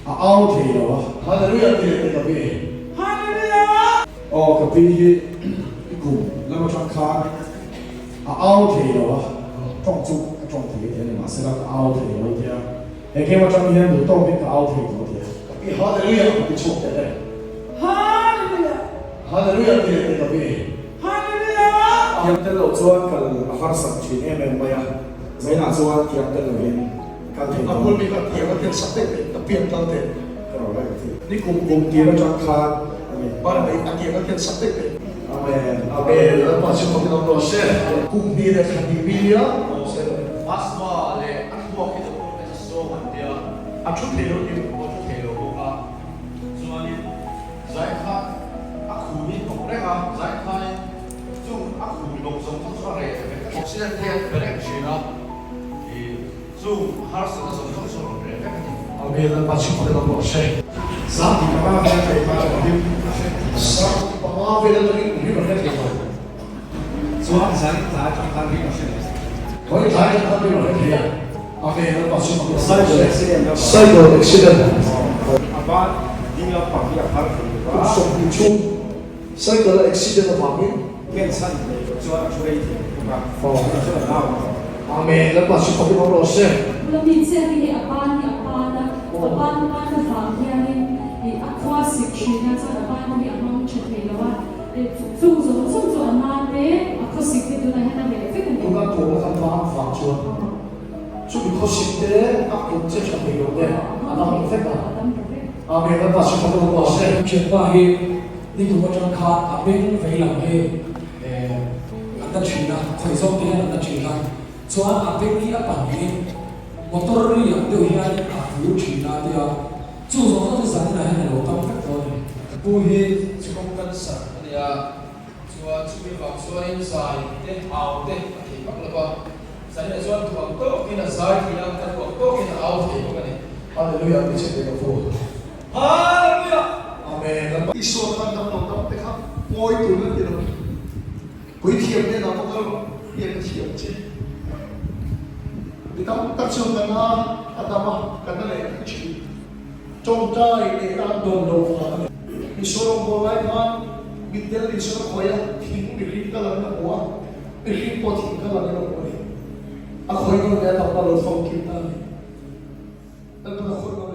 ao thì rồi hallelujah thì cái gì hallelujah cái gì cái cùng làm một trang khăn ao thì rồi trong chung trong thì thế này mà sẽ là ao thì rồi thế để khi mà trong hiện đủ đông cái ao thì rồi thế cái hallelujah cái chung thế này hallelujah thì cái gì hallelujah yang terlalu cuan kalau afar sang cini memang banyak saya nak cuan yang terlalu kan thì aku lebih kan dia kan sampai tapi yang tahu deh kalau lagi ni kum dia macam kan para baik dia kan sampai amen amen lepas itu kita proses kum dia kan dia asma le aku kita pun kita so dia aku telo dia aku telo buka soalnya saya kan aku ni mereka saya kan tu aku belum sempat sore saya dia berek sih Zoom harus ada solusi mereka. Amen. Lepas itu kita proses. Saat kita mahu kita saat mahu kita ini mereka. Soal saya tak kami masih. Kalau saya tak mereka. Amen. Lepas itu Cyber accident. Apa dia pakai apa? Kusuk cyber accident apa ni? Kensan soal curai itu. Bukan. Amen. Lepas itu kita proses. Belum bisa ini apa na faham ni aqua section na so apa ni among cakap lawa. Sungguh aman deh. Aku sikit tu dah hendak berefek. Bukan tu kan faham cuan. Jadi kau sikit aku cakap ni deh. Ada efek tak? Amen. Lepas itu kita proses. Siapa ni tu macam kat apa yang hilang anda China, khusus dia anda China. Soal apa ni apa ni? Motor ni yang tu hian aku China dia. Tu soal tu sana ni lo tam faktor ni. Puhi cukup kan sah dia. Soal cukup faktor insai deh out deh. Tapi apa? Sana soal tu waktu kita sah kita kan waktu kita out deh bukan ni. Hallelujah. Bisa kita pun. Hallelujah. Amen. Isu kan dalam tekak. Moi tu kan dia. Kui tiap ni nama kalau dia tiap je. Kita kacau dengan adama kata leh kecil. Contoh ini tak dong. Isu boleh kan bidel isu koyak tinggi beri kalau nak buat beri pot kalau nak buat. Aku ini dah tak perlu fikir lagi. Dan aku